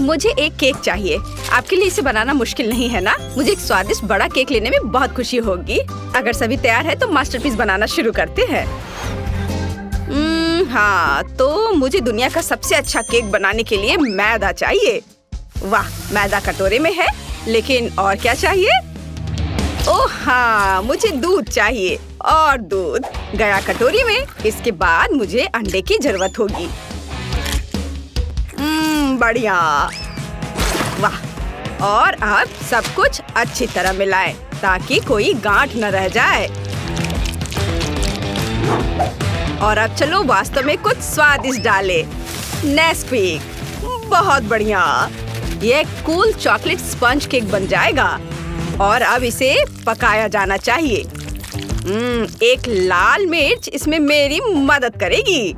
मुझे एक केक चाहिए। आपके लिए इसे बनाना मुश्किल नहीं है ना? मुझे एक स्वादिष्ट बड़ा केक लेने में बहुत खुशी होगी। अगर सभी तैयार है तो मास्टरपीस बनाना शुरू करते हैं। हाँ, तो मुझे दुनिया का सबसे अच्छा केक बनाने के लिए मैदा चाहिए। वाह, मैदा कटोरे में है, लेकिन और क्या चाहिए? ओह हाँ, मुझे दूध चाहिए और दूध गया कटोरी में। इसके बाद मुझे अंडे की जरूरत होगी। बढ़िया। वाह, और अब सब कुछ अच्छी तरह मिलाएं ताकि कोई गांठ न रह जाए। और अब चलो वास्तव में कुछ स्वादिष्ट डालें। नेस्क्विक, बहुत बढ़िया। ये कूल चॉकलेट स्पंज केक बन जाएगा। और अब इसे पकाया जाना चाहिए। एक लाल मिर्च इसमें मेरी मदद करेगी,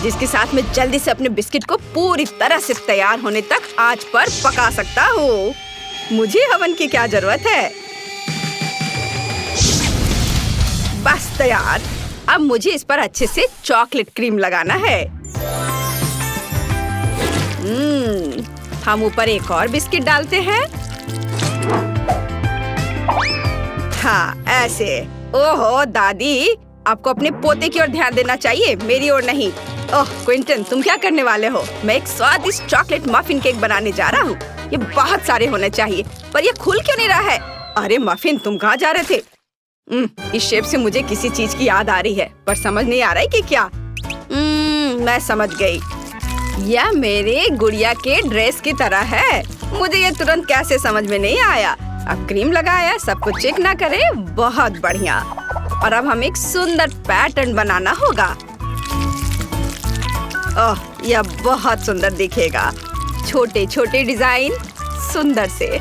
जिसके साथ मैं जल्दी से अपने बिस्किट को पूरी तरह से तैयार होने तक आंच पर पका सकता हूँ। मुझे हवन की क्या जरूरत है? बस तैयार। अब मुझे इस पर अच्छे से चॉकलेट क्रीम लगाना है। हम ऊपर एक और बिस्किट डालते हैं। हाँ, ऐसे। ओहो दादी, आपको अपने पोते की ओर ध्यान देना चाहिए, मेरी ओर नहीं। ओह क्विंटन, तुम क्या करने वाले हो? मैं एक स्वादिष्ट चॉकलेट मफिन केक बनाने जा रहा हूँ। ये बहुत सारे होने चाहिए, पर ये खुल क्यों नहीं रहा है? अरे मफिन, तुम कहाँ जा रहे थे? इस शेप से मुझे किसी चीज की याद आ रही है, पर समझ नहीं आ रहा है कि क्या। मैं समझ गई। यह मेरे गुड़िया के ड्रेस की तरह है। मुझे ये तुरंत कैसे समझ में नहीं आया। अब क्रीम लगाया, सब कुछ चेक ना करे। बहुत बढ़िया। और अब हमें एक सुंदर पैटर्न बनाना होगा। ओह, यह बहुत सुंदर दिखेगा। छोटे छोटे डिजाइन, सुंदर से।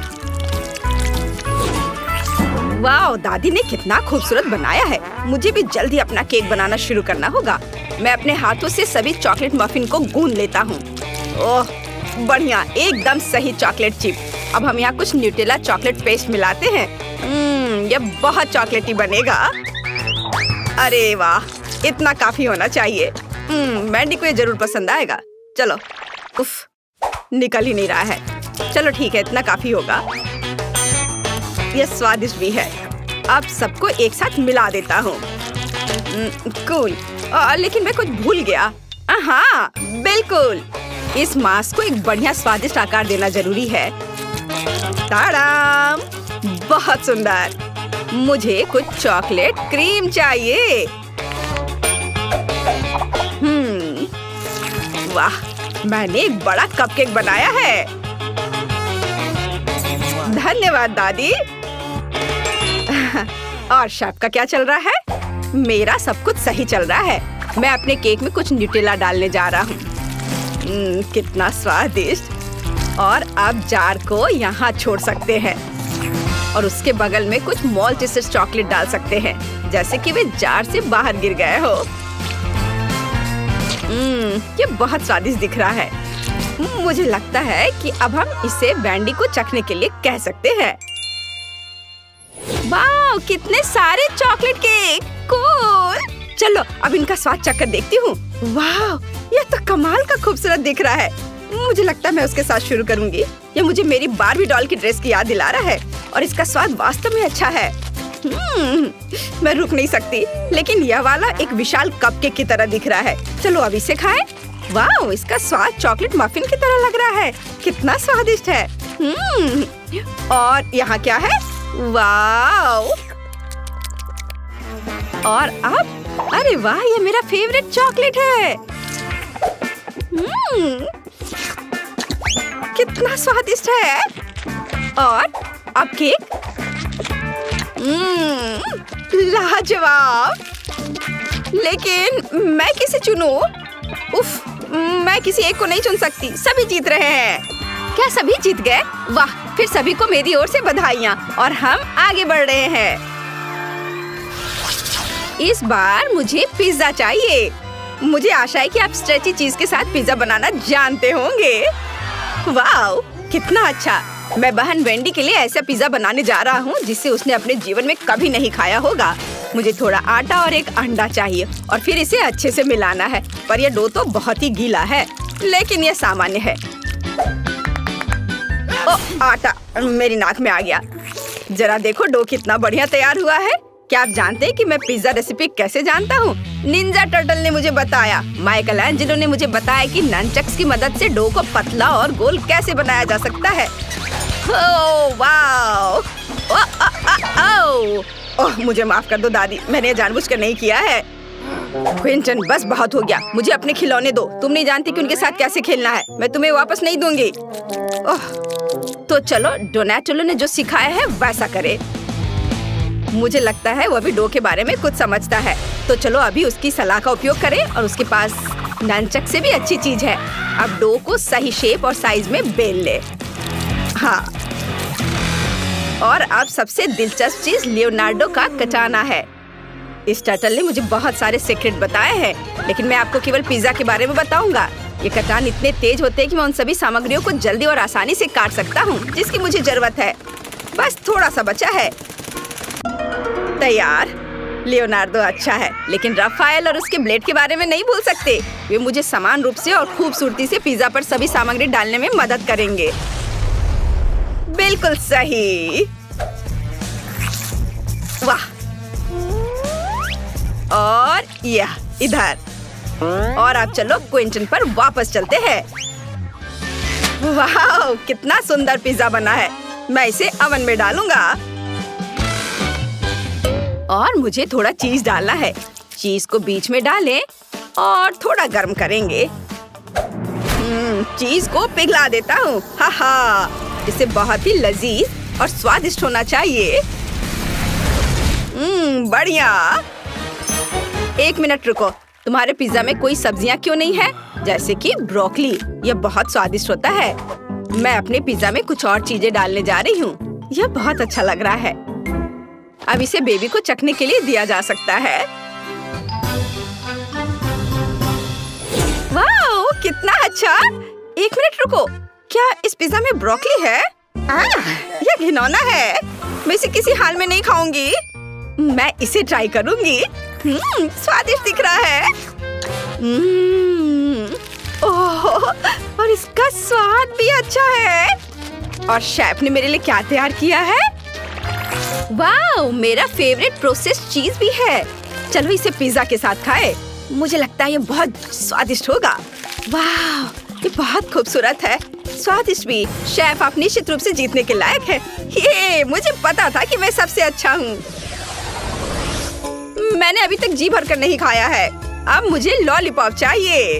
वाह, दादी ने कितना खूबसूरत बनाया है। मुझे भी जल्दी अपना केक बनाना शुरू करना होगा। मैं अपने हाथों से सभी चॉकलेट मफिन को गूंद लेता हूँ। ओह बढ़िया, एकदम सही चॉकलेट चिप। अब हम यहाँ कुछ न्यूटेला चॉकलेट पेस्ट मिलाते हैं। यह बहुत चॉकलेटी बनेगा। अरे वाह, इतना काफी होना चाहिए। मैंडी को ये जरूर पसंद आएगा। चलो, उफ, निकल ही नहीं रहा है। चलो ठीक है, इतना काफी होगा। यह स्वादिष्ट भी है। अब सबको एक साथ मिला देता हूँ। कूल। लेकिन मैं कुछ भूल गया। हाँ बिल्कुल, इस मास्क को एक बढ़िया स्वादिष्ट आकार देना जरूरी है। ताड़ाम, बहुत सुंदर। मुझे कुछ चॉकलेट क्रीम चाहिए। वाह, मैंने एक बड़ा कपकेक बनाया है। धन्यवाद दादी। और शेफ का क्या चल रहा है? मेरा सब कुछ सही चल रहा है। मैं अपने केक में कुछ न्यूटेला डालने जा रहा हूँ। कितना स्वादिष्ट। और अब जार को यहाँ छोड़ सकते हैं और उसके बगल में कुछ मॉल्टेसेड चॉकलेट डाल सकते हैं, जैसे कि वे जार से बाहर गिर गए हो। ये बहुत स्वादिष्ट दिख रहा है। मुझे लगता है कि अब हम इसे बैंडी को चखने के लिए कह सकते हैं। वाह, कितने सारे चॉकलेट केक। कूल। चलो अब इनका स्वाद चखकर देखती हूँ। वाह, यह तो कमाल का खूबसूरत दिख रहा है। मुझे लगता है मैं उसके साथ शुरू करूंगी। यह मुझे मेरी बार्बी डॉल की ड्रेस की याद दिला रहा है और इसका स्वाद वास्तव में अच्छा है। मैं रुक नहीं सकती। लेकिन यह वाला एक विशाल कपकेक की तरह दिख रहा है। चलो अब इसे खाएं। वाह, इसका स्वाद चॉकलेट मफिन की तरह लग रहा है। कितना स्वादिष्ट है। और यहाँ क्या है? वाह। और अब, अरे वाह, ये मेरा फेवरेट चॉकलेट है। कितना स्वादिष्ट है। और अब केक। लाजवाब। लेकिन मैं किसे चुनूं? उफ, मैं किसी एक को नहीं चुन सकती। सभी जीत रहे हैं। क्या सभी जीत गए? वाह, फिर सभी को मेरी ओर से बधाइयाँ। और हम आगे बढ़ रहे हैं। इस बार मुझे पिज्जा चाहिए। मुझे आशा है कि आप स्ट्रेची चीज के साथ पिज्जा बनाना जानते होंगे। वाह, कितना अच्छा। मैं बहन वेंडी के लिए ऐसा पिज्जा बनाने जा रहा हूँ जिसे उसने अपने जीवन में कभी नहीं खाया होगा। मुझे थोड़ा आटा और एक अंडा चाहिए और फिर इसे अच्छे से मिलाना है। पर यह डो तो बहुत ही गीला है, लेकिन यह सामान्य है। ओ आटा मेरी नाक में आ गया। जरा देखो डो कितना बढ़िया तैयार हुआ है। क्या आप जानते हैं कि मैं पिज्जा रेसिपी कैसे जानता हूँ? निंजा टर्टल ने मुझे बताया। माइकल एंजेलो ने मुझे बताया कि ननचक्स की मदद से डो को पतला और गोल कैसे बनाया जा सकता है। Oh wow! ओह मुझे माफ कर दो दादी, मैंने जानबूझकर नहीं किया है। क्विंटन बस बहुत हो गया, मुझे अपने खिलौने दो। तुम नहीं जानती कि उनके साथ कैसे खेलना है। मैं तुम्हें वापस नहीं दूंगी। ओह तो चलो डोनाटेलो ने जो सिखाया है वैसा करे। मुझे लगता है वो भी डो के बारे में कुछ समझता है। तो चलो अभी उसकी सलाह का उपयोग करें और उसके पास ननचक से भी अच्छी चीज है। अब डो को सही शेप और साइज में बेल ले। हाँ और अब सबसे दिलचस्प चीज लियोनार्डो का कटाना है। इस टर्टल ने मुझे बहुत सारे सीक्रेट बताए हैं, लेकिन मैं आपको केवल पिज्जा के बारे में बताऊंगा। ये कटान इतने तेज होते हैं कि मैं उन सभी सामग्रियों को जल्दी और आसानी से काट सकता हूँ जिसकी मुझे जरूरत है। बस थोड़ा सा बचा है। तैयार। लियोनार्डो अच्छा है, लेकिन राफेल और उसके ब्लेड के बारे में नहीं भूल सकते। वे मुझे समान रूप से और खूबसूरती से पिज्जा पर सभी सामग्री डालने में मदद करेंगे। बिल्कुल सही। वाह! और यह इधर। और अब चलो क्विंटन पर वापस चलते हैं। वाह! कितना सुंदर पिज्जा बना है। मैं इसे ओवन में डालूंगा। और मुझे थोड़ा चीज डालना है। चीज को बीच में डालें और थोड़ा गर्म करेंगे। चीज को पिघला देता हूँ। हा इसे बहुत ही लजीज और स्वादिष्ट होना चाहिए। बढ़िया। एक मिनट रुको, तुम्हारे पिज्जा में कोई सब्जियां क्यों नहीं है? जैसे कि ब्रोकली, यह बहुत स्वादिष्ट होता है। मैं अपने पिज्जा में कुछ और चीजें डालने जा रही हूँ। यह बहुत अच्छा लग रहा है। अब इसे बेबी को चखने के लिए दिया जा सकता है। वाओ, कितना अच्छा! एक मिनट रुको, क्या इस पिज्जा में ब्रोकली है? यह घिनौना है। मैं इसे किसी हाल में नहीं खाऊंगी। मैं इसे ट्राई करूंगी। स्वादिष्ट दिख रहा है। ओह, और इसका स्वाद भी अच्छा है। और शेफ ने मेरे लिए क्या तैयार किया है? वाओ, मेरा फेवरेट प्रोसेस्ड चीज भी है। चलो इसे पिज्जा के साथ खाएं। मुझे लगता है ये बहुत स्वादिष्ट होगा। वाह, ये बहुत खूबसूरत है, स्वादिष्ट भी। शेफ आप निश्चित रूप से जीतने के लायक है। ये मुझे पता था कि मैं सबसे अच्छा हूँ। मैंने अभी तक जी भरकर नहीं खाया है। अब मुझे लॉलीपॉप चाहिए।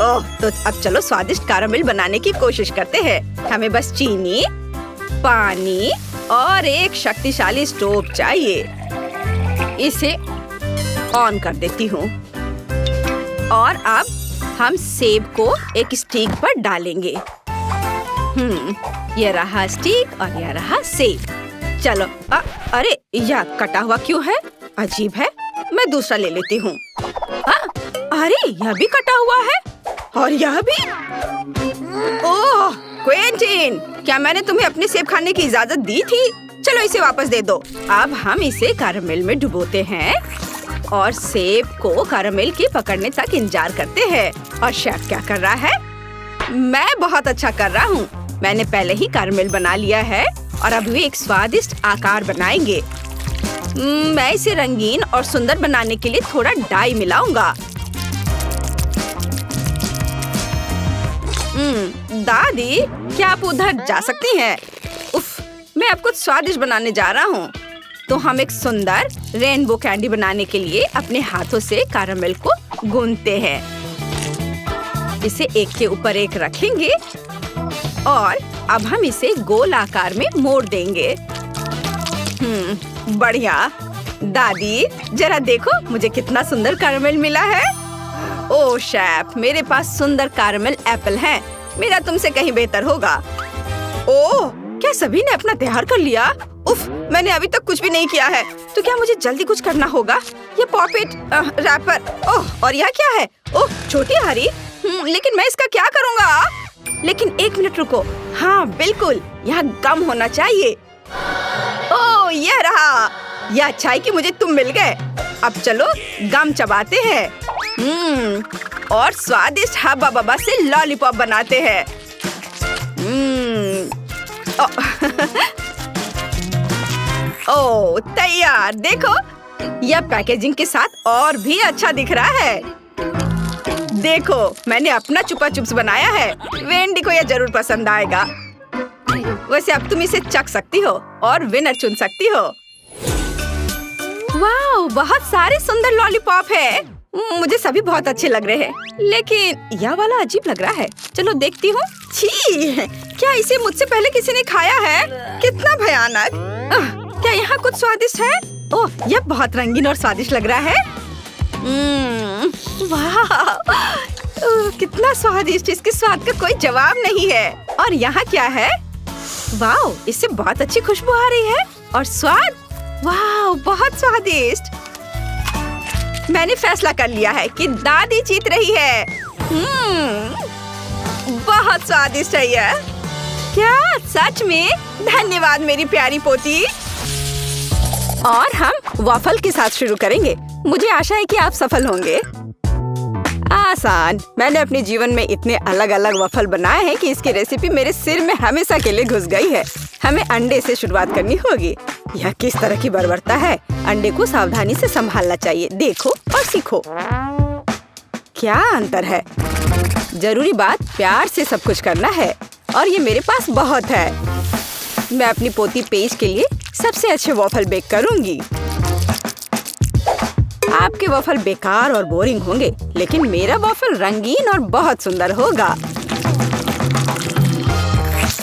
ओह, तो अब चलो स्वादिष्ट कैरामेल बनाने की कोशिश करते हैं। हमें बस चीनी, पानी और एक शक्तिशाली स्टोव चाहिए। इसे ऑन कर देती हूँ। और अब हम सेब को एक स्टिक पर डालेंगे। ये रहा स्टिक और यह रहा सेब। चलो अरे यह कटा हुआ क्यों है? अजीब है। मैं दूसरा ले लेती हूँ। अरे यह भी कटा हुआ है और यह भी। ओह क्विंटन, क्या मैंने तुम्हें अपने सेब खाने की इजाजत दी थी? चलो इसे वापस दे दो। अब हम इसे कैरामेल में डुबोते हैं और सेब को कैरामेल के पकड़ने तक इंतजार करते हैं। और शेफ क्या कर रहा है? मैं बहुत अच्छा कर रहा हूँ। मैंने पहले ही कैरामेल बना लिया है और अब वे एक स्वादिष्ट आकार बनाएंगे। मैं इसे रंगीन और सुंदर बनाने के लिए थोड़ा डाई मिलाऊंगा। दादी, क्या आप उधर जा सकती हैं? उफ, मैं अब कुछ स्वादिष्ट बनाने जा रहा हूँ। तो हम एक सुंदर रेनबो कैंडी बनाने के लिए अपने हाथों से कैरामेल को गूंथते हैं। इसे एक के ऊपर एक रखेंगे और अब हम इसे गोल आकार में मोड़ देंगे। बढ़िया। दादी, जरा देखो मुझे कितना सुंदर कैरामेल मिला है। ओह शेफ, मेरे पास सुंदर कैरामेल एप्पल है। मेरा तुमसे कहीं बेहतर होगा। ओह, क्या सभी ने अपना तैयार कर लिया? उफ, मैंने अभी तक कुछ भी नहीं किया है। तो क्या मुझे जल्दी कुछ करना होगा? ये पॉपिट रैपर। ओह, और यह क्या है? ओह, छोटी हरी। लेकिन मैं इसका क्या करूँगा? लेकिन एक मिनट रुको। हाँ बिल्कुल, यह गम होना चाहिए। ओह, यह रहा। यह अच्छा है कि मुझे तुम मिल गए। अब चलो गम चबाते हैं। और स्वादिष्ट हब्बा बब्बा से लॉलीपॉप बनाते हैं। ओह तैयार। देखो, यह पैकेजिंग के साथ और भी अच्छा दिख रहा है। देखो, मैंने अपना चुपा चुप्स बनाया है। वेंडी को यह जरूर पसंद आएगा। वैसे अब तुम इसे चख सकती हो और विनर चुन सकती हो। वाह, बहुत सारे सुंदर लॉलीपॉप है। मुझे सभी बहुत अच्छे लग रहे हैं, लेकिन यह वाला अजीब लग रहा है। चलो देखती हूँ। छी, क्या इसे मुझसे पहले किसी ने खाया है? कितना भयानक। क्या यहाँ कुछ स्वादिष्ट है? ओह, यह बहुत रंगीन और स्वादिष्ट लग रहा है। वाह, कितना स्वादिष्ट। इसके स्वाद का कोई जवाब नहीं है। और यहाँ क्या है? वाह, इससे बहुत अच्छी खुशबू आ रही है। और स्वाद, वाह, बहुत स्वादिष्ट। मैंने फैसला कर लिया है कि दादी जीत रही है। बहुत स्वादिष्ट है यह। क्या सच में? धन्यवाद मेरी प्यारी पोती। और हम वॉफल के साथ शुरू करेंगे। मुझे आशा है कि आप सफल होंगे। आसान। मैंने अपने जीवन में इतने अलग अलग वॉफल बनाए हैं कि इसकी रेसिपी मेरे सिर में हमेशा के लिए घुस गई है। हमें अंडे से शुरुआत करनी होगी। यह किस तरह की बर्बरता है। अंडे को सावधानी से संभालना चाहिए। देखो और सीखो। क्या अंतर है। जरूरी बात प्यार से सब कुछ करना है। और ये मेरे पास बहुत है। मैं अपनी पोती पेज के लिए सबसे अच्छे वॉफल बेक करूंगी। आपके वॉफल बेकार और बोरिंग होंगे, लेकिन मेरा वॉफल रंगीन और बहुत सुंदर होगा।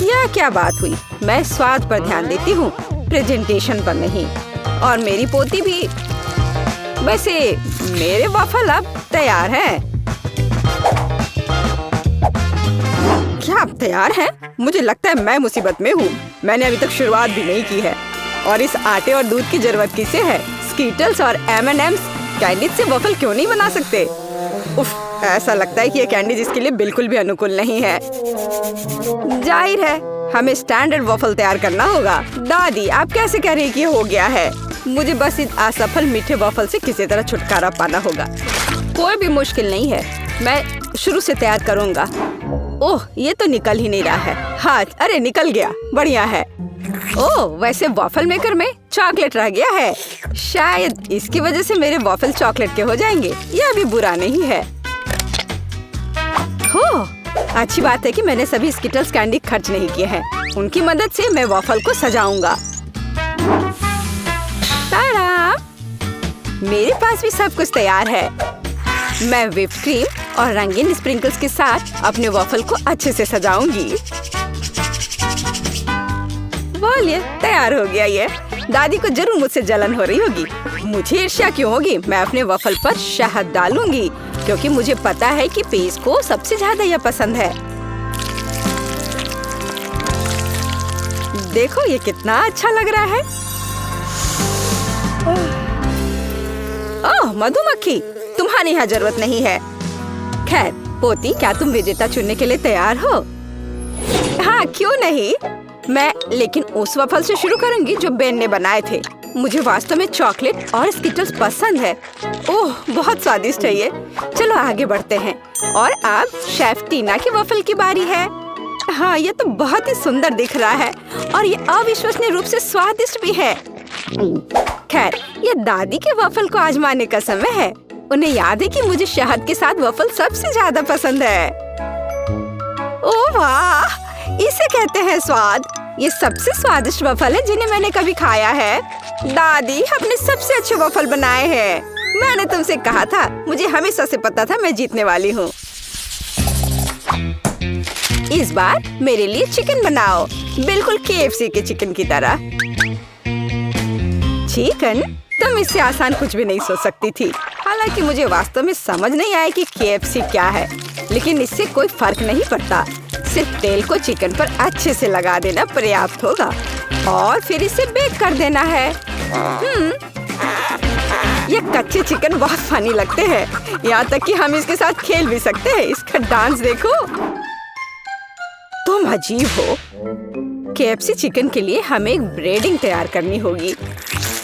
यह क्या बात हुई? मैं स्वाद पर ध्यान देती हूँ, प्रेजेंटेशन पर नहीं। और मेरी पोती भी। वैसे मेरे वॉफल अब तैयार हैं। क्या आप तैयार हैं? मुझे लगता है मैं मुसीबत में हूँ। मैंने अभी तक शुरुआत भी नहीं की है। और इस आटे और दूध की जरूरत किसे है? स्कीटल्स और M&M's कैंडी से वॉफल क्यों नहीं बना सकते? उफ, ऐसा लगता है कि ये कैंडी जिसके लिए बिल्कुल भी अनुकूल नहीं है। जाहिर है हमें स्टैंडर्ड वॉफल तैयार करना होगा। दादी, आप कैसे कह रही हैं कि ये हो गया है? मुझे बस इस असफल मीठे वॉफल से किसी तरह छुटकारा पाना होगा। कोई भी मुश्किल नहीं है, मैं शुरू से तैयार करूँगा। ओह, ये तो निकल ही नहीं रहा है। हाथ, अरे निकल गया। बढ़िया है। ओह, वैसे वॉफल मेकर में चॉकलेट रह गया है। शायद इसकी वजह से मेरे वॉफल चॉकलेट के हो जाएंगे। यह भी बुरा नहीं है। हो, अच्छी बात है कि मैंने सभी स्किटल्स कैंडी खर्च नहीं किए हैं। उनकी मदद से मैं वॉफल को सजाऊंगा। ताड़ा! मेरे पास भी सब कुछ तैयार है। मैं व्हिप क्रीम और रंगीन स्प्रिंकल्स के साथ अपने वॉफल को अच्छे से सजाऊंगी। बोलिए, तैयार हो गया ये। दादी को जरूर मुझसे जलन हो रही होगी। मुझे ईर्ष्या क्यों होगी? मैं अपने वॉफल पर शहद डालूंगी, क्योंकि मुझे पता है कि पेज को सबसे ज्यादा यह पसंद है। देखो ये कितना अच्छा लग रहा है। ओह, मधुमक्खी, तुम्हारी यहाँ जरूरत नहीं है। खैर पोती, क्या तुम विजेता चुनने के लिए तैयार हो? हाँ, क्यों नहीं। मैं लेकिन उस वॉफल से शुरू करूंगी जो बेन ने बनाए थे। मुझे वास्तव में चॉकलेट और स्किटल्स पसंद है। ओह, बहुत स्वादिष्ट है ये। चलो आगे बढ़ते हैं। और अब शेफ टीना की वॉफल की बारी है। हाँ, ये तो बहुत ही सुंदर दिख रहा है और ये अविश्वसनीय रूप से स्वादिष्ट भी है। खैर, ये दादी के वॉफल को आजमाने का समय है। उन्हें याद है कि मुझे शहद के साथ वॉफल सबसे ज्यादा पसंद है। ओह वाह, इसे कहते हैं स्वाद। ये सबसे स्वादिष्ट वॉफल है जिन्हें मैंने कभी खाया है। दादी, हमने सबसे अच्छे वॉफल बनाए हैं। मैंने तुमसे कहा था, मुझे हमेशा से पता था मैं जीतने वाली हूँ। इस बार मेरे लिए चिकन बनाओ, बिल्कुल KFC के चिकन की तरह। चिकन? तुम इससे आसान कुछ भी नहीं सोच सकती थी। हालांकि मुझे वास्तव में समझ नहीं आया कि KFC क्या है, लेकिन इससे कोई फर्क नहीं पड़ता। सिर्फ तेल को चिकन पर अच्छे से लगा देना पर्याप्त होगा और फिर इसे बेक कर देना है। ये कच्चे चिकन बहुत फनी लगते हैं, यहाँ तक कि हम इसके साथ खेल भी सकते हैं। इसका डांस देखो। तुम अजीब हो। KFC चिकन के लिए हमें एक ब्रेडिंग तैयार करनी होगी।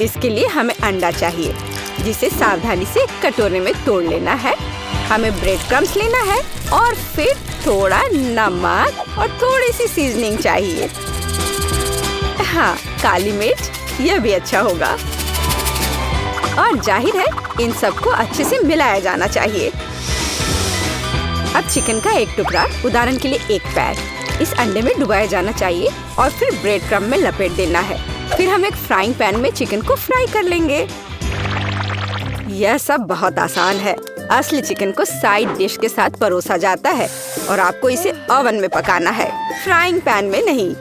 इसके लिए हमें अंडा चाहिए, जिसे सावधानी से कटोरे में तोड़ लेना है। हमें ब्रेड क्रम्स लेना है और फिर थोड़ा नमक और थोड़ी सी सीजनिंग चाहिए। हाँ, काली मिर्च, यह भी अच्छा होगा। और जाहिर है इन सबको अच्छे से मिलाया जाना चाहिए। अब चिकन का एक टुकड़ा, उदाहरण के लिए एक पैर, इस अंडे में डुबाया जाना चाहिए और फिर ब्रेड क्रम्ब में लपेट देना है। फिर हम एक फ्राइंग पैन में चिकन को फ्राई कर लेंगे। यह सब बहुत आसान है। असली चिकन को साइड डिश के साथ परोसा जाता है और आपको इसे ओवन में पकाना है, फ्राइंग पैन में नहीं।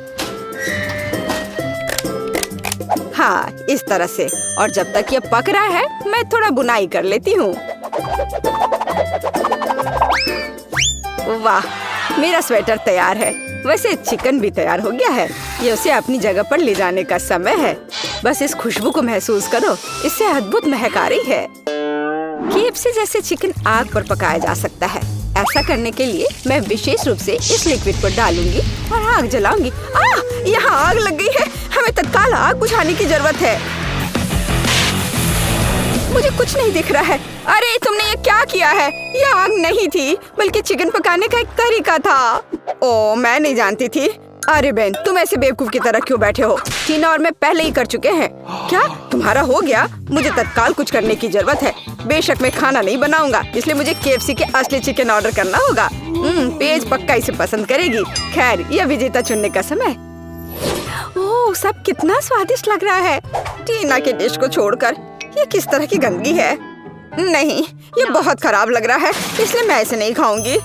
हाँ, इस तरह से। और जब तक ये पक रहा है मैं थोड़ा बुनाई कर लेती हूँ। वाह, मेरा स्वेटर तैयार है। वैसे चिकन भी तैयार हो गया है। ये उसे अपनी जगह पर ले जाने का समय है। बस इस खुशबू को महसूस करो, इससे अद्भुत महक आ रही है। KFC जैसे चिकन आग पर पकाया जा सकता है। ऐसा करने के लिए मैं विशेष रूप से इस लिक्विड को डालूंगी और आग जलाऊंगी। यहाँ आग लग गई है। हमें तत्काल आग बुझाने की जरूरत है। मुझे कुछ नहीं दिख रहा है। अरे तुमने ये क्या किया है? ये आग नहीं थी बल्कि चिकन पकाने का एक तरीका था। ओ, मैं नहीं जानती थी। अरे बहन, तुम ऐसे बेवकूफ की तरह क्यों बैठे हो? टीना और मैं पहले ही कर चुके हैं। क्या तुम्हारा हो गया? मुझे तत्काल कुछ करने की जरूरत है। बेशक मैं खाना नहीं बनाऊंगा, इसलिए मुझे KFC के असली चिकन ऑर्डर करना होगा। पेज पक्का इसे पसंद करेगी। खैर, यह विजेता चुनने का समय। ओह, सब कितना स्वादिष्ट लग रहा है। टीना के डिश को छोड़कर ये किस तरह की गंदगी है? नहीं, ये बहुत खराब लग रहा है, इसलिए मैं इसे नहीं खाऊंगी।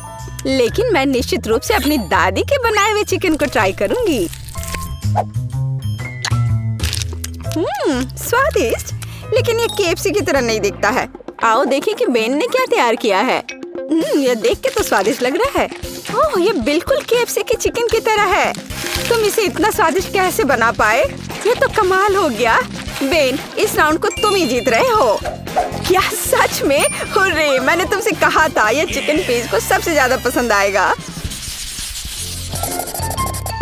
लेकिन मैं निश्चित रूप से अपनी दादी के बनाए हुए चिकन को ट्राई करूंगी। स्वादिष्ट, लेकिन ये KFC की तरह नहीं दिखता है। आओ देखें कि बेन ने क्या तैयार किया है। यह देख के तो स्वादिष्ट लग रहा है। ओह, ये बिल्कुल KFC के चिकन की तरह है। तुम इसे इतना स्वादिष्ट कैसे बना पाए? ये तो कमाल हो गया। बेन, इस राउंड को तुम ही जीत रहे हो। क्या सच में? हुर्रे, मैंने तुमसे कहा था यह चिकन पेज को सबसे ज्यादा पसंद आएगा।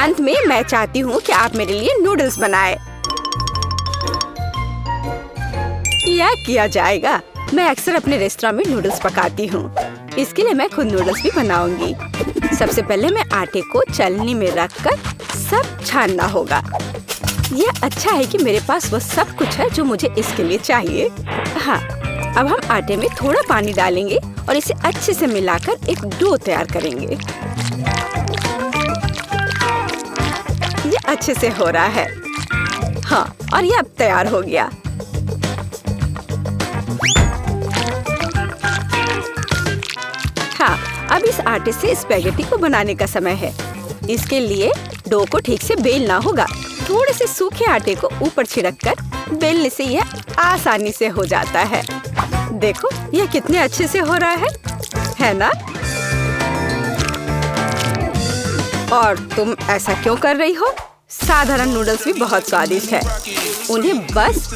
अंत में मैं चाहती हूँ कि आप मेरे लिए नूडल्स बनाएं। यह किया जाएगा। मैं अक्सर अपने रेस्टोरेंट में नूडल्स पकाती हूँ। इसके लिए मैं खुद नूडल्स भी बनाऊंगी। सबसे पहले मैं आटे को चलनी में रखकर सब छानना होगा। यह अच्छा है कि मेरे पास वो सब कुछ है जो मुझे इसके लिए चाहिए। हाँ, अब हम आटे में थोड़ा पानी डालेंगे और इसे अच्छे से मिलाकर एक डो तैयार करेंगे। ये अच्छे से हो रहा है। हाँ, और ये अब तैयार हो गया। हाँ, अब इस आटे से स्पैगेटी को बनाने का समय है। इसके लिए डो को ठीक से बेलना होगा। थोड़े से सूखे आटे को ऊपर छिड़ककर बेलने से यह आसानी से हो जाता है। देखो, यह कितने अच्छे से हो रहा है ना? और तुम ऐसा क्यों कर रही हो? साधारण नूडल्स भी बहुत स्वादिष्ट है। उन्हें बस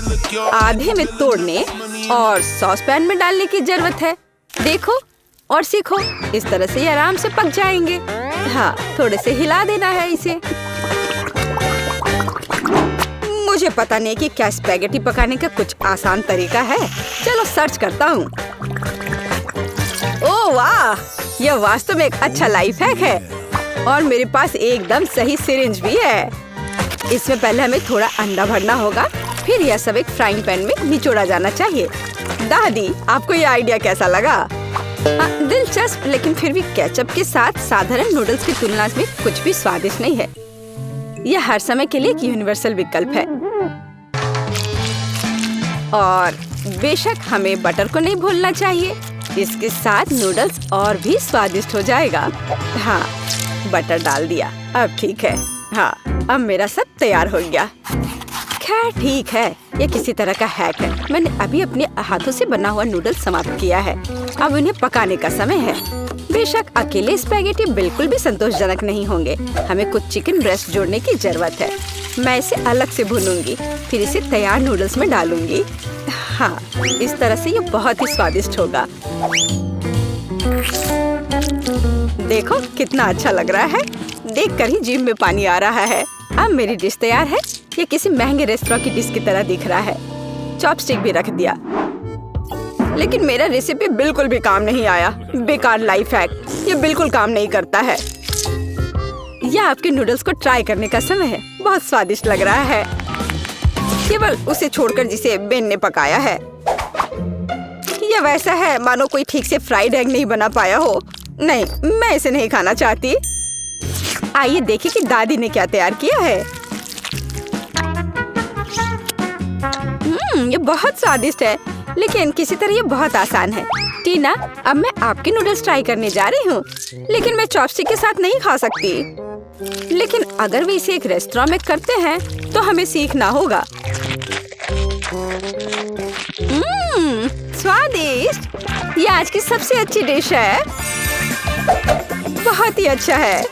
आधे में तोड़ने और सॉस पैन में डालने की जरूरत है। देखो और सीखो, इस तरह से ये आराम से पक जाएंगे। हाँ, थोड़े से हिला देना है इसे। मुझे पता नहीं कि क्या स्पैगेटी पकाने का कुछ आसान तरीका है। चलो सर्च करता हूँ। ओह वाह, यह वास्तव में एक अच्छा लाइफ हैक है। और मेरे पास एकदम सही सिरिंज भी है। इसमें पहले हमें थोड़ा अंडा भरना होगा, फिर यह सब एक फ्राइंग पैन में निचोड़ा जाना चाहिए। दादी, आपको यह आइडिया कैसा लगा? दिलचस्प, लेकिन फिर भी केचप के साथ साधारण नूडल्स की तुलना में कुछ भी स्वादिष्ट नहीं है। यह हर समय के लिए एक यूनिवर्सल विकल्प है। और बेशक हमें बटर को नहीं भूलना चाहिए। इसके साथ नूडल्स और भी स्वादिष्ट हो जाएगा। हाँ, बटर डाल दिया। अब ठीक है। हाँ, अब मेरा सब तैयार हो गया। खैर ठीक है, ये किसी तरह का हैक है। मैंने अभी अपने हाथों से बना हुआ नूडल्स समाप्त किया है। अब उन्हें पकाने का समय है। बेशक अकेले स्पैगेटी बिल्कुल भी संतोषजनक नहीं होंगे। हमें कुछ चिकन ब्रेस्ट जोड़ने की जरूरत है। मैं इसे अलग से भूनूंगी, फिर इसे तैयार नूडल्स में डालूंगी। हाँ, इस तरह से ये बहुत ही स्वादिष्ट होगा। देखो कितना अच्छा लग रहा है। देखकर ही जीभ में पानी आ रहा है। अब मेरी डिश तैयार है। ये किसी महंगे रेस्टोरेंट की डिश की तरह दिख रहा है। चॉपस्टिक भी रख दिया। लेकिन मेरा रेसिपी बिल्कुल भी काम नहीं आया। बेकार लाइफ हैक, ये बिल्कुल काम नहीं करता है। यह आपके नूडल्स को ट्राई करने का समय है। बहुत स्वादिष्ट लग रहा है, केवल उसे छोड़कर जिसे बेन ने पकाया है। यह वैसा है मानो कोई ठीक से फ्राइड एग नहीं बना पाया हो। नहीं, मैं इसे नहीं खाना चाहती। आइए देखें कि दादी ने क्या तैयार किया है। ये बहुत स्वादिष्ट है, लेकिन किसी तरह ये बहुत आसान है। टीना, अब मैं आपके नूडल्स ट्राई करने जा रही हूँ, लेकिन मैं चॉपस्टिक के साथ नहीं खा सकती। लेकिन अगर वे इसे एक रेस्टोरेंट में करते हैं तो हमें सीखना होगा। स्वादिष्ट! ये आज की सबसे अच्छी डिश है। बहुत ही अच्छा है।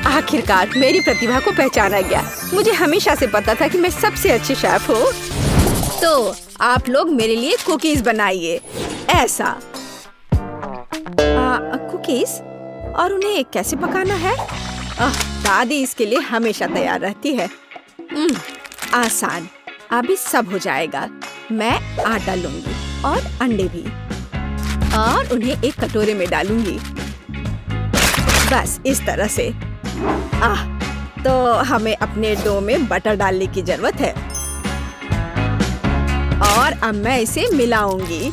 आखिरकार मेरी प्रतिभा को पहचाना गया। मुझे हमेशा से पता था कि मैं सबसे अच्छी शेफ हूँ। तो आप लोग मेरे लिए कुकीज बनाइए। ऐसा कुकीज, और उन्हें कैसे पकाना है? दादी इसके लिए हमेशा तैयार रहती है। आसान, अभी सब हो जाएगा। मैं आटा लूंगी और अंडे भी, और उन्हें एक कटोरे में डालूंगी। बस इस तरह से। तो हमें अपने डो में बटर डालने की जरूरत है, और अब मैं इसे मिलाऊंगी।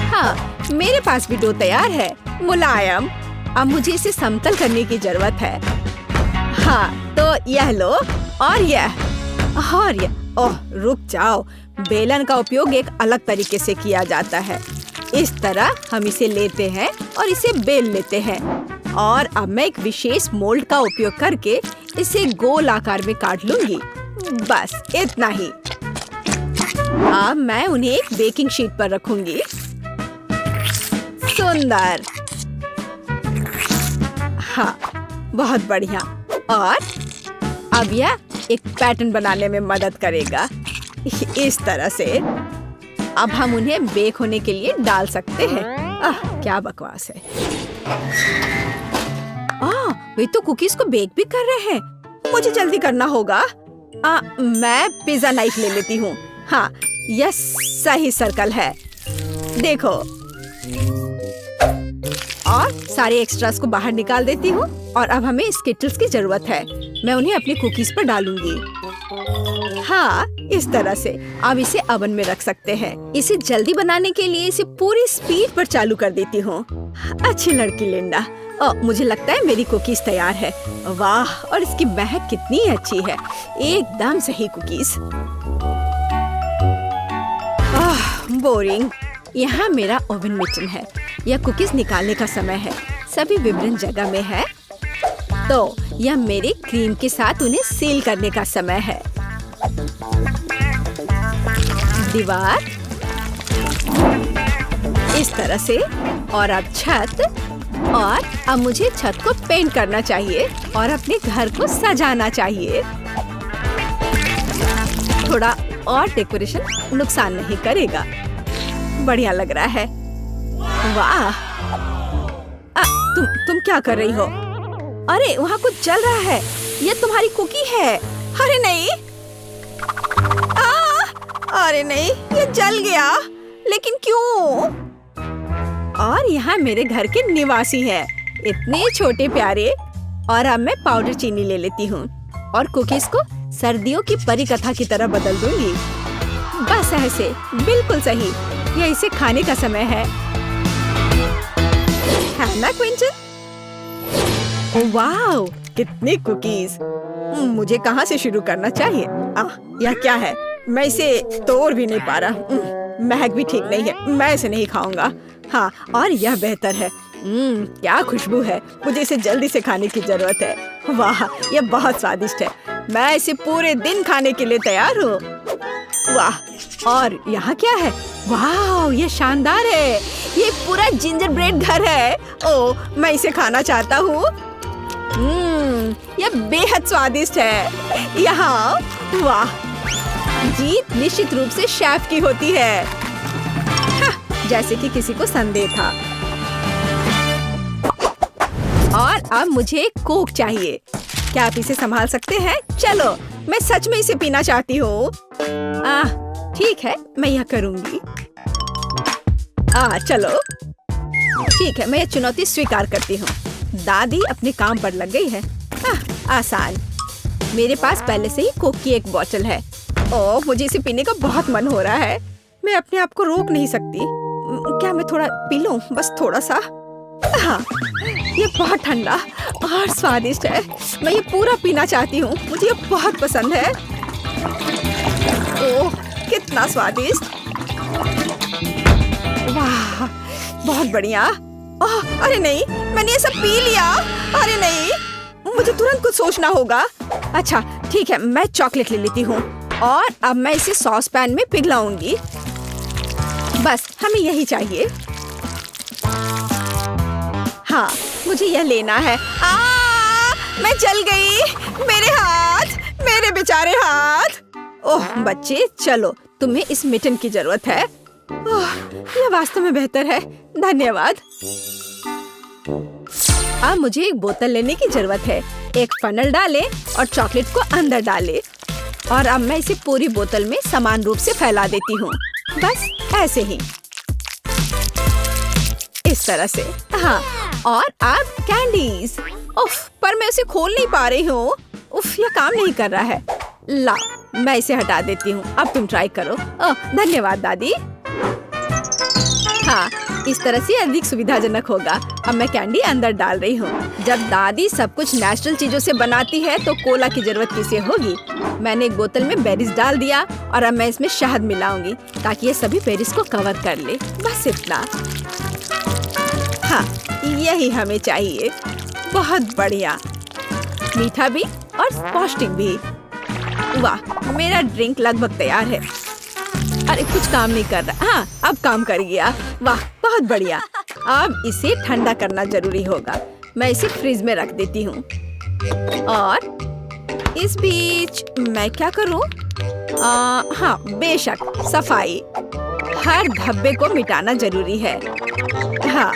हाँ, मेरे पास भी डो तैयार है, मुलायम। अब मुझे इसे समतल करने की जरूरत है। हाँ, तो यह लो, और यह। ओह, रुक जाओ। बेलन का उपयोग एक अलग तरीके से किया जाता है। इस तरह हम इसे लेते हैं और इसे बेल लेते हैं, और अब मैं एक विशेष मोल्ड का उपयोग करके इसे गोल आकार में काट लूंगी। बस इतना ही। अब मैं उन्हें एक बेकिंग शीट पर रखूंगी। सुंदर। हाँ, बहुत बढ़िया। और अब यह एक पैटर्न बनाने में मदद करेगा। इस तरह से अब हम उन्हें बेक होने के लिए डाल सकते हैं। क्या बकवास है। वे तो कुकीज को बेक भी कर रहे हैं। मुझे जल्दी करना होगा। मैं पिज्जा नाइफ ले लेती हूँ। हाँ, यह सही सर्कल है। देखो, और सारे एक्स्ट्रास को बाहर निकाल देती हूँ। और अब हमें स्किटल्स की जरूरत है। मैं उन्हें अपनी कुकीज पर डालूंगी। हाँ, इस तरह से। अब इसे ओवन में रख सकते हैं। इसे जल्दी बनाने के लिए इसे पूरी स्पीड पर चालू कर देती हूँ। अच्छी लड़की लिंडा। मुझे लगता है मेरी कुकीज तैयार है। वाह, और इसकी महक कितनी अच्छी है। एकदम सही कुकीज। बोरिंग। यहाँ मेरा ओवन मिटन है। यह कुकीज निकालने का समय है। सभी विभिन्न जगह में है। तो यह मेरे क्रीम के साथ उन्हें सील करने का समय है। दीवार इस तरह से, और अब छत। और अब मुझे छत को पेंट करना चाहिए और अपने घर को सजाना चाहिए। थोड़ा और डेकोरेशन नुकसान नहीं करेगा। बढ़िया लग रहा है। वाह! तुम क्या कर रही हो? अरे, वहाँ कुछ जल रहा है। ये तुम्हारी कुकी है। अरे नहीं! अरे नहीं, ये जल गया। लेकिन क्यों? और यहाँ मेरे घर के निवासी हैं। इतने छोटे प्यारे। और अब मैं पाउडर चीनी ले लेती हूँ और कुकीज को सर्दियों की परी कथा की तरह बदल दूंगी। बस ऐसे, बिल्कुल सही। यह इसे खाने का समय है ना क्विंटन? ओह वाह, कितनी कुकीज। मुझे कहाँ से शुरू करना चाहिए? यह क्या है? मैं इसे तोड़ भी नहीं पा रहा। महक भी ठीक नहीं है। मैं इसे नहीं खाऊंगा। हाँ, और यह बेहतर है। क्या खुशबू है। मुझे इसे जल्दी से खाने की जरूरत है। वाह, यह बहुत स्वादिष्ट है। मैं इसे पूरे दिन खाने के लिए तैयार हूँ। वाह, और यहाँ क्या है? वाह, ये शानदार है। ये पूरा जिंजर ब्रेड घर है। ओह, मैं इसे खाना चाहता हूँ। यह बेहद स्वादिष्ट है। यहाँ, वाह, जीत निश्चित रूप से शेफ की होती है। जैसे कि किसी को संदेह था। और अब मुझे एक कोक चाहिए। क्या आप इसे संभाल सकते हैं? चलो, मैं सच में इसे पीना चाहती हूँ। ठीक है, मैं यह करूँगी। चलो, ठीक है, मैं यह चुनौती स्वीकार करती हूँ। दादी अपने काम पर लग गई है। आसान। मेरे पास पहले से ही कोक की एक बोतल है। ओह, मुझे इसे पीने का बहुत मन हो रहा है। मैं अपने आप को रोक नहीं सकती। क्या मैं थोड़ा पी लूं? बस थोड़ा सा। हाँ, ये बहुत ठंडा और स्वादिष्ट है। मैं ये पूरा पीना चाहती हूँ। मुझे ये बहुत पसंद है। ओह, कितना स्वादिष्ट। वाह, बहुत बढ़िया। ओह, अरे नहीं, मैंने ये सब पी लिया। अरे नहीं, मुझे तुरंत कुछ सोचना होगा। अच्छा ठीक है, मैं चॉकलेट ले लेती हूँ और अब मैं इसे सॉस पैन में पिघलाऊंगी। बस हमें यही चाहिए। हाँ, मुझे यह लेना है। मैं जल गई। मेरे हाथ, मेरे बेचारे हाथ। ओह बच्चे, चलो, तुम्हें इस मिटन की जरूरत है। ओह, यह वास्तव में बेहतर है। धन्यवाद। अब मुझे एक बोतल लेने की जरूरत है। एक फनल डालें और चॉकलेट को अंदर डालें। और अब मैं इसे पूरी बोतल में समान रूप से फैला देती हूँ। बस ऐसे ही, इस तरह से। हाँ, और अब कैंडीज। उफ, पर मैं इसे खोल नहीं पा रही हूँ। उफ, यह काम नहीं कर रहा है। ला, मैं इसे हटा देती हूँ। अब तुम ट्राई करो। धन्यवाद दादी। हाँ, इस तरह से अधिक सुविधाजनक होगा। अब मैं कैंडी अंदर डाल रही हूँ। जब दादी सब कुछ नेचुरल चीजों से बनाती है तो कोला की जरूरत किसे होगी। मैंने एक बोतल में बेरीज डाल दिया और अब मैं इसमें शहद मिलाऊंगी ताकि ये सभी बेरीज को कवर कर ले। बस इतना। हाँ, यही हमें चाहिए। बहुत बढ़िया, मीठा भी और पौष्टिक भी। वाह, मेरा ड्रिंक लगभग तैयार है। अरे कुछ काम नहीं कर रहा। हाँ, अब काम कर गया। वाह, बहुत बढ़िया। अब इसे ठंडा करना जरूरी होगा। मैं इसे फ्रिज में रख देती हूँ। और इस बीच मैं क्या करूँ? हाँ, बेशक, सफाई। हर धब्बे को मिटाना जरूरी है। हाँ,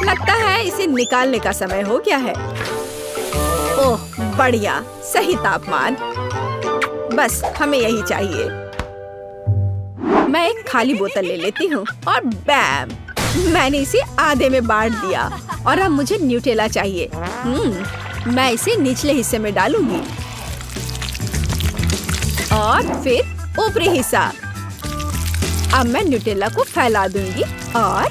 लगता है इसे निकालने का समय हो गया है। ओह बढ़िया, सही तापमान। बस हमें यही चाहिए। मैं एक खाली बोतल ले लेती हूँ और बैम, मैंने इसे आधे में बांट दिया। और अब मुझे न्यूटेला चाहिए। मैं इसे निचले हिस्से में डालूंगी और फिर ऊपरी हिस्सा। अब मैं न्यूटेला को फैला दूंगी और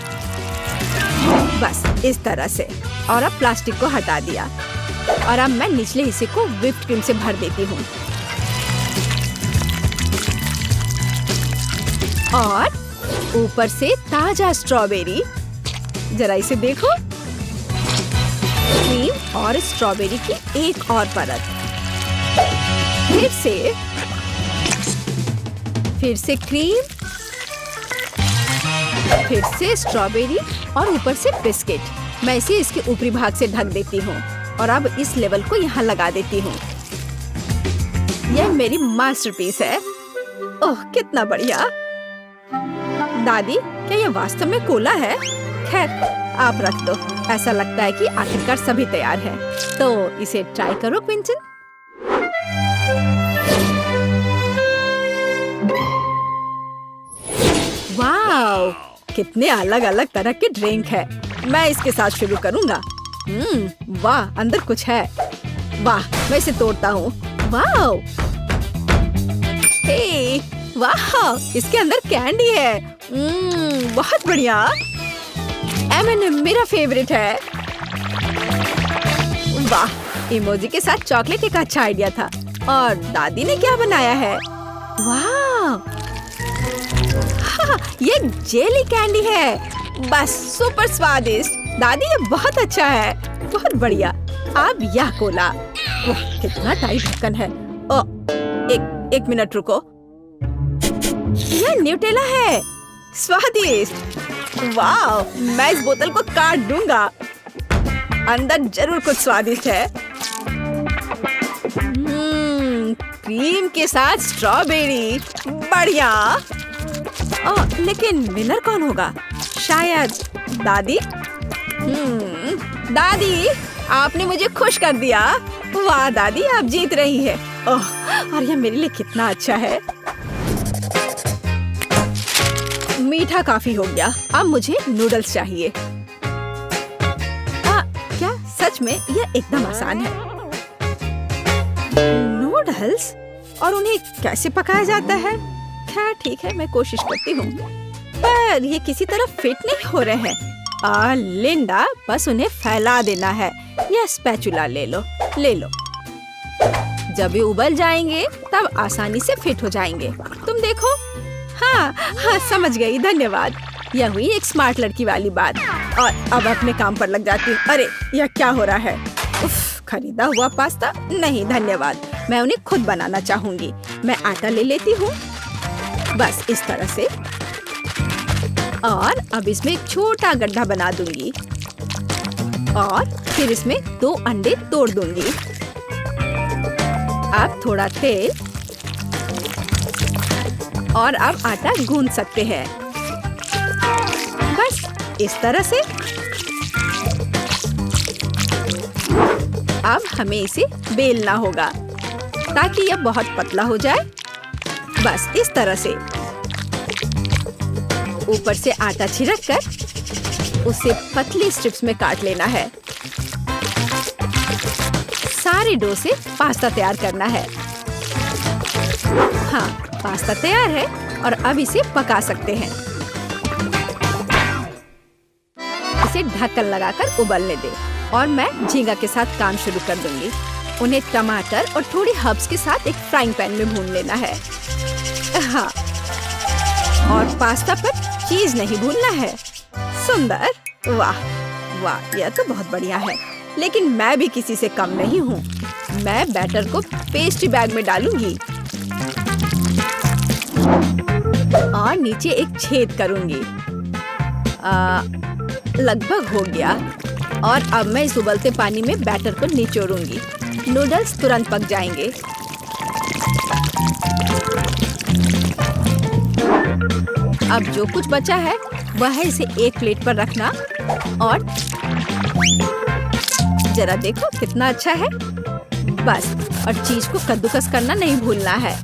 बस इस तरह से। और अब प्लास्टिक को हटा दिया और अब मैं निचले हिस्से को व्हिप्ड क्रीम से भर देती हूँ। और ऊपर से ताजा स्ट्रॉबेरी। जरा इसे देखो। क्रीम और स्ट्रॉबेरी की एक और परत। फिर से क्रीम, फिर से स्ट्रॉबेरी और ऊपर से बिस्किट। मैं इसे इसके ऊपरी भाग से ढक देती हूँ और अब इस लेवल को यहाँ लगा देती हूँ। यह मेरी मास्टरपीस है। ओह कितना बढ़िया। दादी, क्या यह वास्तव में कोला है? खैर, आप रख दो। ऐसा लगता है कि आखिरकार सभी तैयार है। तो इसे ट्राई करो क्विंटन। वाओ, कितने अलग अलग तरह के ड्रिंक है। मैं इसके साथ शुरू करूंगा। वाह, अंदर कुछ है। वाह, मैं इसे तोड़ता हूँ। वाओ, हे, वाह, इसके अंदर कैंडी है। बहुत बढ़िया। M&M मेरा फेवरेट है। वाह, इमोजी के साथ चॉकलेट एक अच्छा आइडिया था। और दादी ने क्या बनाया है? वाह, हाँ, ये जेली कैंडी है। बस सुपर स्वादिष्ट। दादी, ये बहुत अच्छा है। बहुत बढ़िया। अब यह कोला। ओह, कितना टाइट ढक्कन है। एक मिनट रुको। यह न्यूटेला है। स्वादिष्ट। वाह, मैं इस बोतल को काट दूंगा। अंदर जरूर कुछ स्वादिष्ट है। क्रीम के साथ स्ट्रॉबेरी। बढ़िया। लेकिन विनर कौन होगा? शायद दादी। दादी, आपने मुझे खुश कर दिया। वाह दादी, आप जीत रही है। ओह, और यह मेरे लिए कितना अच्छा है। मीठा काफी हो गया। अब मुझे नूडल्स चाहिए। क्या सच में यह एकदम आसान है। नूडल्स, और उन्हें कैसे पकाया जाता है? खैर ठीक है, मैं कोशिश करती हूँ, पर ये किसी तरह फिट नहीं हो रहे हैं। लिंडा, बस उन्हें फैला देना है। यह स्पैचुला ले लो। जब ये उबल जाएंगे तब आसानी से फिट हो जाएंगे। तुम देखो। हाँ, समझ गई, धन्यवाद। यह हुई एक स्मार्ट लड़की वाली बात। और अब अपने काम पर लग जाती हूँ। अरे यह क्या हो रहा है? उफ, खरीदा हुआ पास्ता? नहीं धन्यवाद, मैं उन्हें खुद बनाना चाहूंगी। मैं आटा ले लेती हूँ, बस इस तरह से, और अब इसमें एक छोटा गड्ढा बना दूंगी और फिर इसमें 2 अंडे तोड़ दूंगी। अब थोड़ा तेल, और अब आटा गूंद सकते हैं, बस इस तरह से। अब हमें इसे बेलना होगा ताकि यह बहुत पतला हो जाए, बस इस तरह से। ऊपर से आटा छिड़क कर उसे पतली स्ट्रिप्स में काट लेना है। सारे डो से पास्ता तैयार करना है। हाँ, पास्ता तैयार है और अब इसे पका सकते हैं। इसे ढक्कन लगाकर उबलने दे और मैं झींगा के साथ काम शुरू कर दूंगी। उन्हें टमाटर और थोड़ी हर्ब्स के साथ एक फ्राइंग पैन में भून लेना है। हाँ, और पास्ता पर चीज नहीं भूलना है। सुंदर, वाह वाह, यह तो बहुत बढ़िया है। लेकिन मैं भी किसी से कम नहीं हूँ। मैं बैटर को पेस्ट्री बैग में डालूंगी और नीचे एक छेद करूंगी। लगभग हो गया। और अब मैं इस उबलते पानी में बैटर को निचोड़ूंगी। नूडल्स तुरंत पक जाएंगे। अब जो कुछ बचा है वह है इसे एक प्लेट पर रखना, और जरा देखो कितना अच्छा है। बस, और चीज को कद्दूकस करना नहीं भूलना है।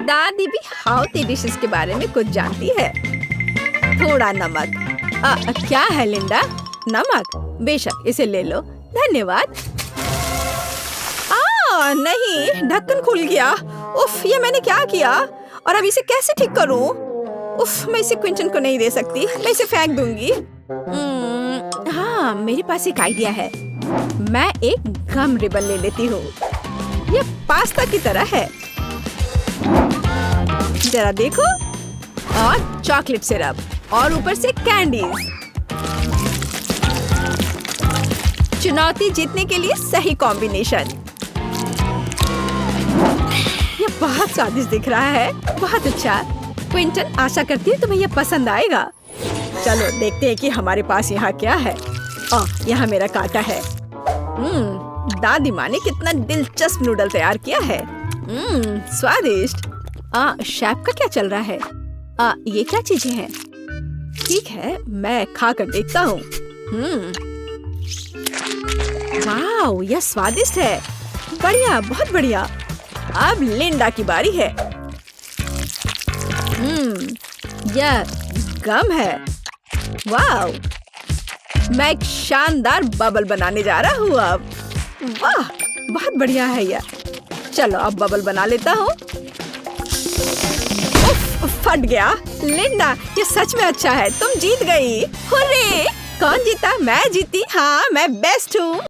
दादी भी हाउती डिशेस के बारे में कुछ जानती है। थोड़ा नमक। क्या है लिंडा? नमक? बेशक, इसे ले लो, धन्यवाद। नहीं, ढक्कन खुल गया। उफ, ये मैंने क्या किया? और अब इसे कैसे ठीक करूं? उफ, मैं इसे क्विंटन को नहीं दे सकती। मैं इसे फेंक दूंगी। हाँ, मेरे पास एक आइडिया है। मैं एक गम रिबन ले लेती हूँ। ये पास्ता की तरह है, जरा देखो। और चॉकलेट सिरप, और ऊपर से कैंडीज। चुनौती जीतने के लिए सही कॉम्बिनेशन। ये बहुत स्वादिष्ट दिख रहा है। बहुत अच्छा। क्विंटन, आशा करती हूँ तुम्हें यह पसंद आएगा। चलो देखते हैं कि हमारे पास यहाँ क्या है। यहाँ मेरा कांटा है। दादी माँ ने कितना दिलचस्प नूडल तैयार किया है। स्वादिष्ट। शेफ का क्या चल रहा है? ये क्या चीजें हैं? ठीक है, मैं खा कर देखता हूँ। वाह, यह स्वादिष्ट है। बढ़िया, बहुत बढ़िया। अब लिंडा की बारी है। यह गम है। वाह, मैं एक शानदार बबल बनाने जा रहा हूँ अब। वाह, बहुत बढ़िया है यह। चलो अब बबल बना लेता हूँ। फट गया। लिंडा, ये सच में अच्छा है। तुम जीत गई। हुर्रे! कौन जीता? मैं जीती। हाँ, मैं बेस्ट हूँ।